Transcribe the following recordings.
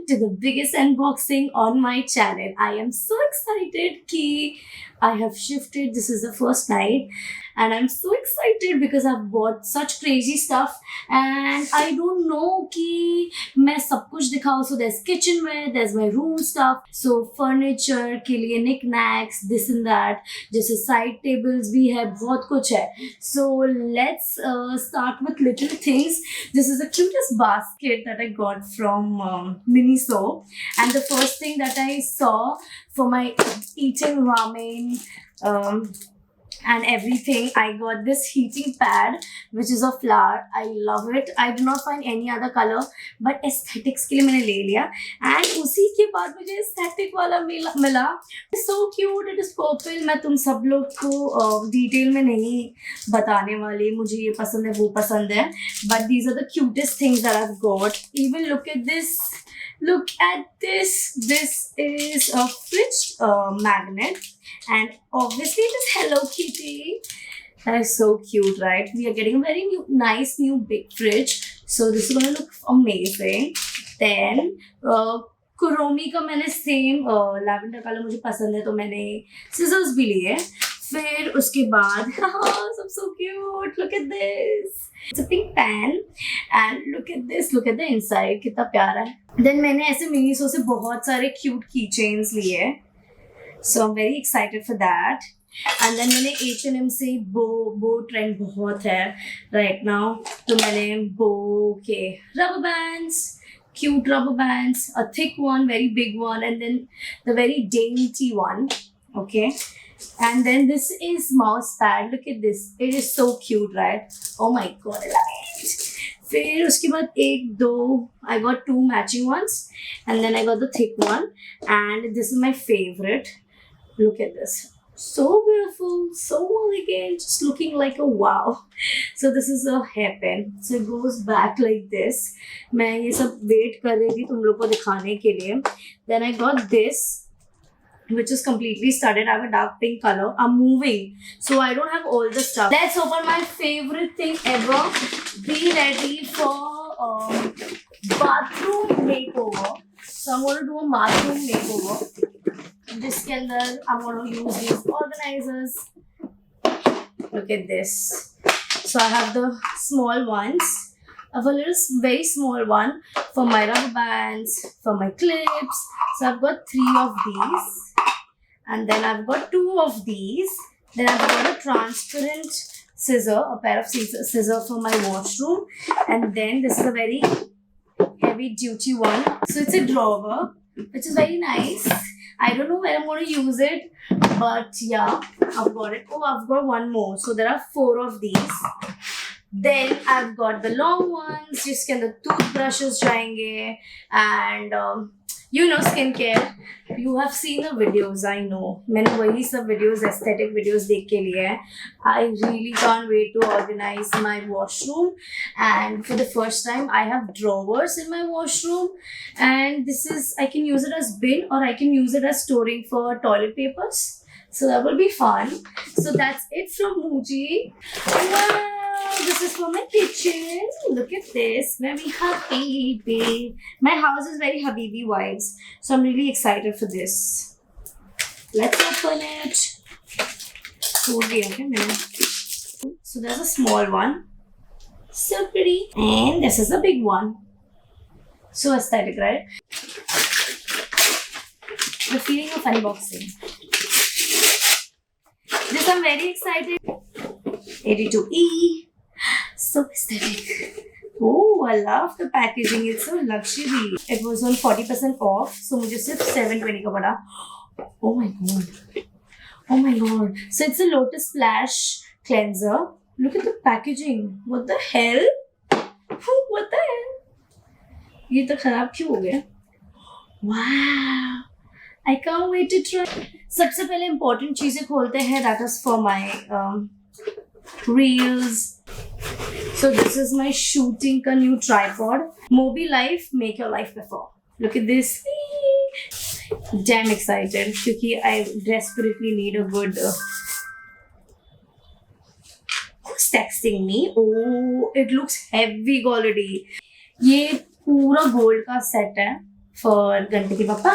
to the biggest unboxing on my channel. I am so excited ki I have shifted. This is the first night and I'm so excited because I've bought such crazy stuff and I don't know कि मैं सब कुछ दिखाऊँ. So there's kitchenware, there's my room stuff, so furniture के लिए knickknacks, this and that, जैसे side tables भी है, बहुत कुछ है. So let's start with little things. This is the cutest basket that I got from Miniso, and the first thing that I saw for my eating ramen and everything, I got this heating pad which is a flower. I love it. I do not find any other color, but aesthetics के लिए मैंने ले लिया. And उसी के बाद मुझे aesthetic वाला मिला. It's so cute. It is purple. मैं तुम सब लोग को डिटेल में नहीं बताने वाली, मुझे ये पसंद है वो पसंद है, but these are the cutest things that I've got. Even look at this. Look at this. This is a fridge magnet. And obviously it is Hello Kitty. That is so cute, right? We are getting a very nice new big fridge. So this is going to look amazing. Then Kuromi का मैंने same lavender color मुझे पसंद है तो मैंने scissors भी लिए. फिर उसके बाद सब so cute. Look at this. It's a pink pan and look at this. Look at the inside. कितना प्यारा है. Then मैंने ऐसे Miniso से बहुत सारे cute keychains लिए. So I'm very excited for that. And then मैंने H&M से bow trend बहुत है right now. तो मैंने bow के rubber bands, cute rubber bands, a thick one, very big one, and then the very dainty one. Okay. And then this is mouse pad. Look at this. It is so cute, right? Oh my god, I love it. फिर उसके बाद एक दो I got two matching ones and then I got the thick one and this is my favorite. Look at this. So beautiful, so elegant, just looking like a wow. So this is a hairpin. So it goes back like this. मैं ये सब wait कर रही थी तुम लोग को दिखाने के लिए. Then I got this, which is completely studded. I have a dark pink color. I'm moving, so I don't have all the stuff. Let's open my favorite thing ever. Be ready for bathroom makeover. So I'm going to do a bathroom makeover. जिसके अंदर I'm going to use these organizers. Look at this. So I have the small ones. I have a little very small one for my rubber bands, for my clips. So I've got 3 of these. And then I've got 2 of these. Then I've got a transparent scissor, a pair of scissors for my washroom. And then this is a very heavy duty one. So it's a drawer, which is very nice. I don't know where I'm going to use it, but yeah, I've got it. Oh, I've got one more. So there are 4 of these. Then I've got the long ones, जिसके अंदर toothbrushes जाएंगे and skincare. You have seen the videos, I know. मैंने वही सब videos, aesthetic videos देख के लिए हैं. I really can't wait to organize my washroom. And for the first time, I have drawers in my washroom. And this is, I can use it as bin or I can use it as storing for toilet papers. So that will be fun. So that's it from Muji. Wow! This is for my kitchen. Look at this. Very Habibi. My house is very Habibi vibes. So I'm really excited for this. Let's open it. So there's a small one. So pretty. And this is a big one. So aesthetic, right? The feeling of unboxing. This I'm very excited. 82E. So aesthetic. Oh, I love the packaging. It's so luxury. It was on 40% off. So मुझे सिर्फ 720 का पड़ा. Oh my god. Oh my god. So it's a Lotus Splash cleanser. Look at the packaging. What the hell? What the hell? ये तो खराब क्यों हो गया? Wow. I can't wait to try. सबसे पहले important चीजें खोलते हैं. That is for my reels. So this is my shooting ka new tripod. Mobi Life, make your life before. Look at this. Damn excited because I desperately need a good. Who's texting me? Oh, it looks heavy quality. ये पूरा gold का set है. For Ganpati Bappa,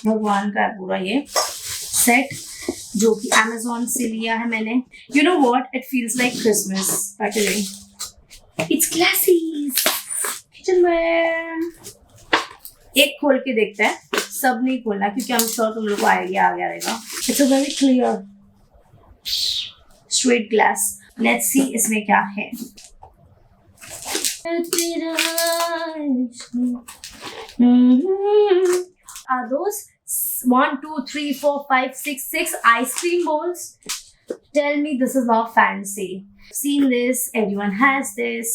भगवान का है पूरा ये set जो कि Amazon से लिया है मैंने. You know what? It feels like Christmas. Actually, it's classy. Kitchenware. एक खोल के देखते हैं, सब नहीं खोलना क्योंकि I'm sure तुम लोग को आइडिया आ गया रहेगा. It's a very clear, straight glass. Let's see इसमें क्या है. Are those 1, 2, 3, 4, 5, 6, 6 ice cream bowls? Tell me this is not fancy. Seen this, everyone has this.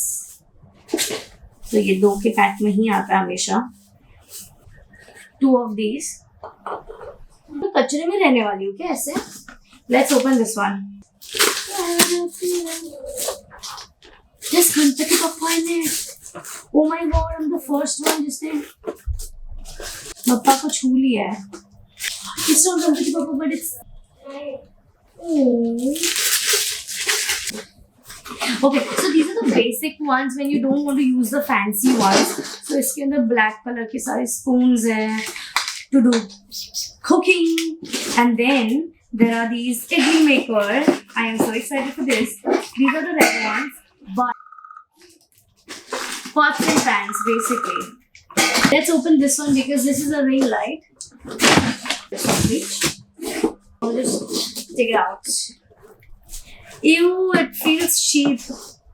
तो ये 2 के पैक में ही आता है हमेशा. 2 of these. तो कचरे में रहने वाली हूँ क्या ऐसे? Let's open this one. This Ganpati Bappa है. Oh my God, I'm the first one जिसने बप्पा को छू लिया है. It's not Ganpati Bappa, but it's. Oh. Okay, so these are the basic ones when you don't want to use the fancy ones. So इसके अंदर black color के सारे spoons हैं to do cooking, and then there are these idli maker. I am so excited for this. These are the red ones, but pots and pans basically. Let's open this one because this is a ring light. This one, please. I'll just take it out. Ew, it feels cheap.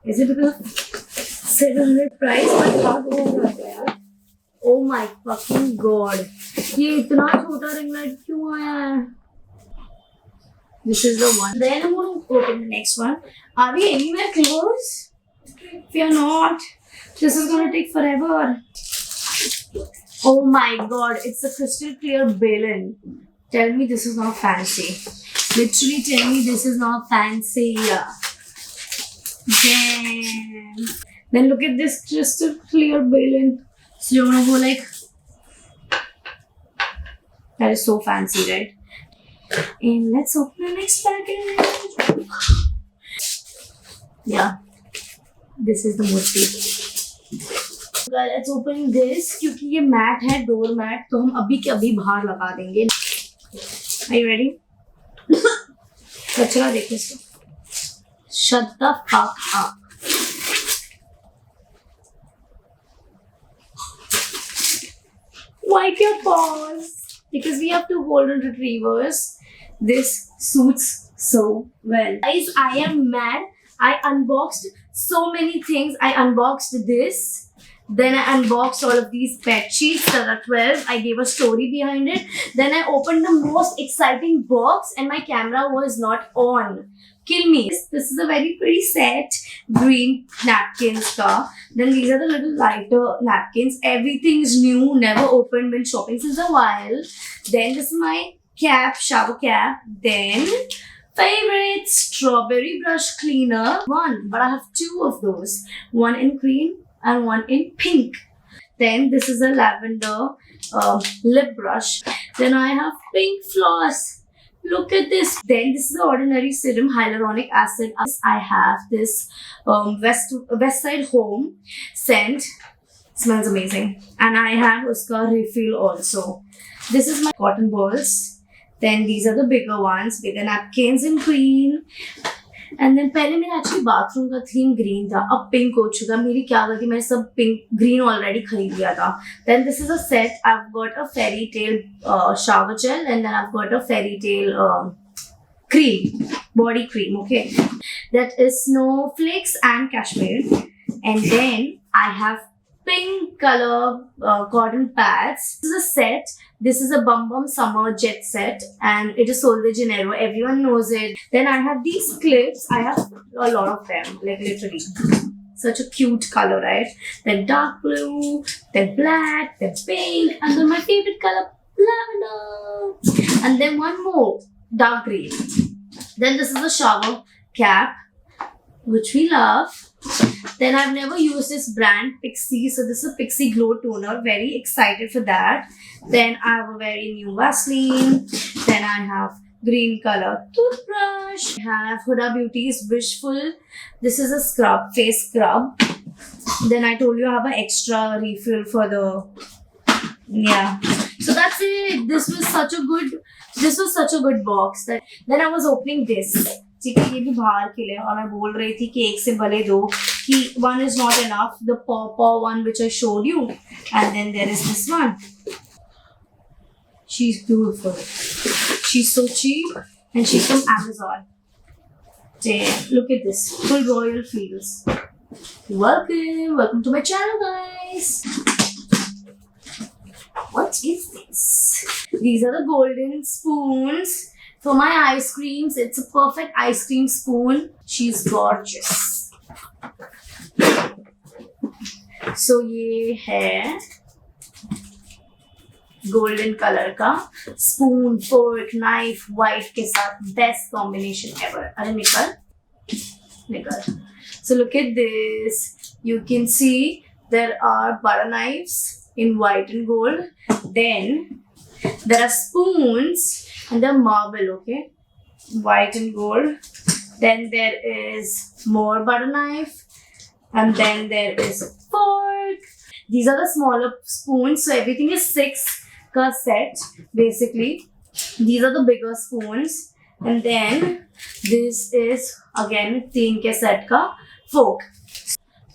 Is it because of 700 price? But how do I get यार? Oh my fucking god! ये इतना छोटा ring light क्यों आया है? This is the one. Then I'm going to open the next one. Are we anywhere close? If you're not, this is going to take forever. Oh my god! It's a crystal clear balloon. Tell me this is not fancy. Literally tell me this is not fancy. Damn. Then look at this crystal clear balloon. So you're gonna go like, that is so fancy, right? And let's open the next package. Yeah, this is the murti. Let's open this क्योंकि ये mat है, door mat, तो हम अभी के अभी बाहर लगा देंगे. Are you ready? कचरा देखो इसको. Shut the fuck up. Wipe your paws because we have 2 golden retrievers. This suits so well. Guys, I am mad. I unboxed so many things. I unboxed this. Then I unboxed all of these bed sheets. There are 12. I gave a story behind it. Then I opened the most exciting box and my camera was not on. Kill me. This is a very pretty set. Green napkins ka. Then these are the little lighter napkins. Everything is new. Never opened. Been shopping since a while. Then this is my cap. Shower cap. Then favorite strawberry brush cleaner. One. But I have 2 of those. One in green and one in pink. Then this is a lavender lip brush. Then I have pink floss. Look at this. Then this is the ordinary serum hyaluronic acid. I have this West Side Home scent. Smells amazing. And I have uska refill also. This is my cotton balls. Then these are the bigger ones. Bigger napkins in green. And then पहले मेरा actually bathroom का theme green था, अब pink हो चुका. मेरी क्या गलती, मैंने सब पिंक ग्रीन ऑलरेडी खरीद लिया था. Then this is a set. I have got a fairy tale shower gel and then I have got a fairy tale cream, body cream, okay. That is snowflakes and cashmere. And then I have pink color cotton pads. This is a set. This is a Bum Bum Summer Jet set and it is Sol de Janeiro. Everyone knows it. Then I have these clips. I have a lot of them, like literally. Such a cute color, right? Then dark blue, then black, then pink, and then my favorite color, lavender. And then one more, dark green. Then this is a shower cap, which we love. Then I've never used this brand, Pixi. So this is a Pixi Glow Toner. Very excited for that. Then I have a very new Vaseline. Then I have green color toothbrush. I have Huda Beauty's Wishful. This is a scrub, face scrub. Then I told you I have an extra refill for the Yeah. So that's it. This was such a good box that then I was opening this. ठीक है, ये भी बाहर के लिए और मैं बोल रही थी कि एक से भले दो कि one is not enough. The paw one which I showed you, and then there is this one. She's beautiful. She's so cheap and she's from Amazon. Damn, look at this. Full royal feels. Welcome to my channel, guys. What is this? These are the golden spoons for my ice creams. It's a perfect ice cream spoon. She's gorgeous. So ये है golden color का spoon, fork, knife, white के साथ best combination ever. अरे निकल. So look at this. You can see there are butter knives in white and gold. Then there are spoons and the marble, okay? White and gold. Then there is more butter knife. And then there is fork. These are the smaller spoons. So everything is 6 ka set, basically. These are the bigger spoons. And then this is again 3 के set का fork.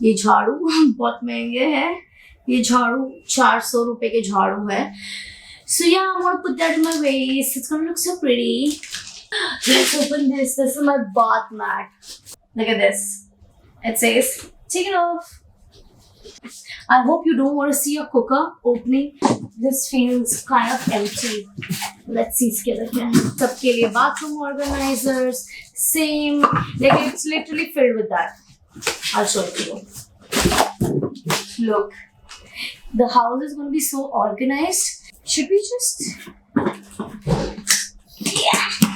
ये झाड़ू बहुत महंगे हैं. ये झाड़ू 400 रुपए के झाड़ू है. So yeah, I'm gonna put that in my vase. It's gonna look so pretty. Let's open this. This is my bath mat. Look at this. It says, take it off. I hope you don't want to see a cooker opening. This feels kind of empty. Let's see इसके अंदर क्या है. सबके लिए bathroom organizers. Same. Like it's literally filled with that. I'll show it to you. Look. The house is going to be so organized. Should we just... Yeah.